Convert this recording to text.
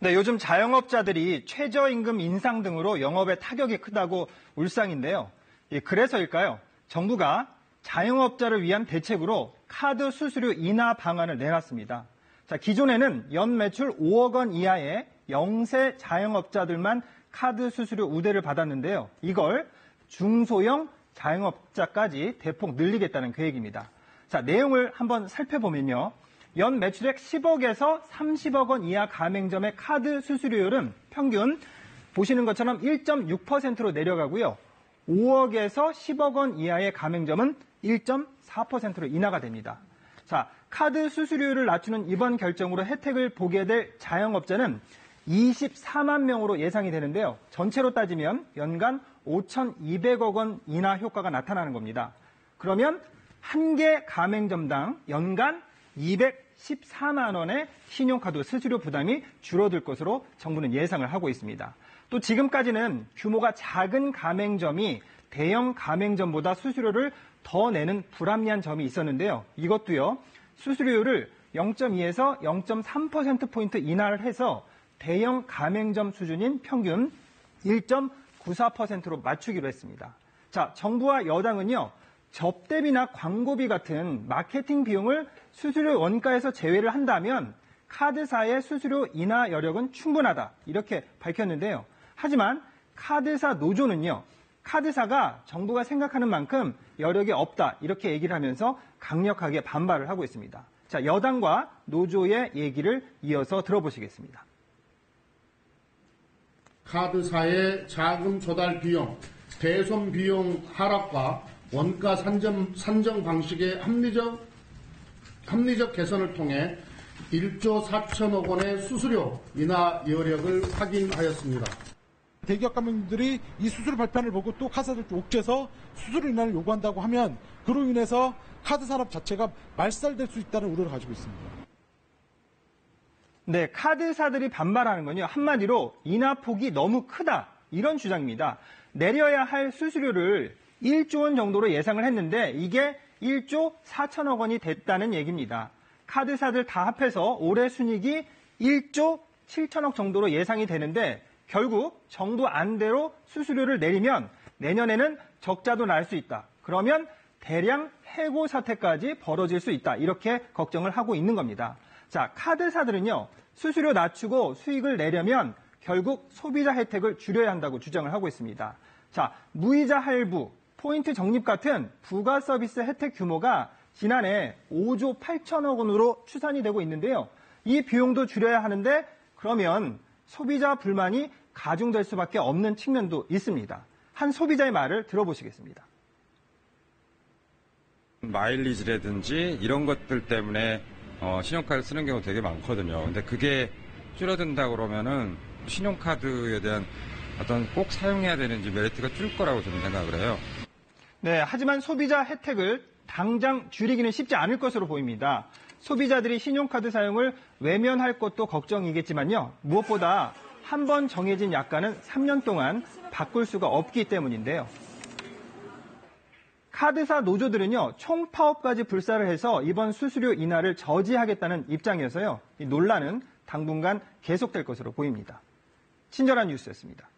네, 요즘 자영업자들이 최저임금 인상 등으로 영업에 타격이 크다고 울상인데요. 그래서일까요? 정부가 자영업자를 위한 대책으로 카드 수수료 인하 방안을 내놨습니다. 자, 기존에는 연 매출 5억 원 이하의 영세 자영업자들만 카드 수수료 우대를 받았는데요. 이걸 중소형 자영업자까지 대폭 늘리겠다는 계획입니다. 자, 내용을 한번 살펴보면요. 연 매출액 10억에서 30억 원 이하 가맹점의 카드 수수료율은 평균 보시는 것처럼 1.6%로 내려가고요. 5억에서 10억 원 이하의 가맹점은 1.4%로 인하가 됩니다. 자, 카드 수수료율을 낮추는 이번 결정으로 혜택을 보게 될 자영업자는 24만 명으로 예상이 되는데요. 전체로 따지면 연간 5,200억 원 인하 효과가 나타나는 겁니다. 그러면 한 개 가맹점당 연간 214만 원의 신용카드 수수료 부담이 줄어들 것으로 정부는 예상을 하고 있습니다. 또 지금까지는 규모가 작은 가맹점이 대형 가맹점보다 수수료를 더 내는 불합리한 점이 있었는데요. 이것도요, 수수료율을 0.2에서 0.3%포인트 인하를 해서 대형 가맹점 수준인 평균 1.94%로 맞추기로 했습니다. 자, 정부와 여당은요, 접대비나 광고비 같은 마케팅 비용을 수수료 원가에서 제외를 한다면 카드사의 수수료 인하 여력은 충분하다, 이렇게 밝혔는데요. 하지만 카드사 노조는요, 카드사가 정부가 생각하는 만큼 여력이 없다, 이렇게 얘기를 하면서 강력하게 반발을 하고 있습니다. 자, 여당과 노조의 얘기를 이어서 들어보시겠습니다. 카드사의 자금 조달 비용, 배송 비용 하락과 원가 산정 방식의 합리적 개선을 통해 1조 4천억 원의 수수료 인하 여력을 확인하였습니다. 대기업 가맹들이 이 수수료 발표를 보고 또 카드사들 옥죄서 수수료 인하를 요구한다고 하면 그로 인해서 카드 산업 자체가 말살될 수 있다는 우려를 가지고 있습니다. 네, 카드사들이 반발하는 건요, 한마디로 인하폭이 너무 크다, 이런 주장입니다. 내려야 할 수수료를 1조 원 정도로 예상을 했는데 이게 1조 4천억 원이 됐다는 얘기입니다. 카드사들 다 합해서 올해 순이익이 1조 7천억 정도로 예상이 되는데 결국 정부 안대로 수수료를 내리면 내년에는 적자도 날 수 있다. 그러면 대량 해고 사태까지 벌어질 수 있다. 이렇게 걱정을 하고 있는 겁니다. 자, 카드사들은요, 수수료 낮추고 수익을 내려면 결국 소비자 혜택을 줄여야 한다고 주장을 하고 있습니다. 자, 무이자 할부, 포인트 적립 같은 부가 서비스 혜택 규모가 지난해 5조 8천억 원으로 추산이 되고 있는데요. 이 비용도 줄여야 하는데 그러면 소비자 불만이 가중될 수밖에 없는 측면도 있습니다. 한 소비자의 말을 들어보시겠습니다. 마일리지라든지 이런 것들 때문에 신용카드 쓰는 경우 되게 많거든요. 근데 그게 줄어든다 그러면은 신용카드에 대한 어떤 꼭 사용해야 되는지 메리트가 줄 거라고 저는 생각을 해요. 네, 하지만 소비자 혜택을 당장 줄이기는 쉽지 않을 것으로 보입니다. 소비자들이 신용카드 사용을 외면할 것도 걱정이겠지만요. 무엇보다 한 번 정해진 약관은 3년 동안 바꿀 수가 없기 때문인데요. 카드사 노조들은요, 총파업까지 불사를 해서 이번 수수료 인하를 저지하겠다는 입장이어서요. 이 논란은 당분간 계속될 것으로 보입니다. 친절한 뉴스였습니다.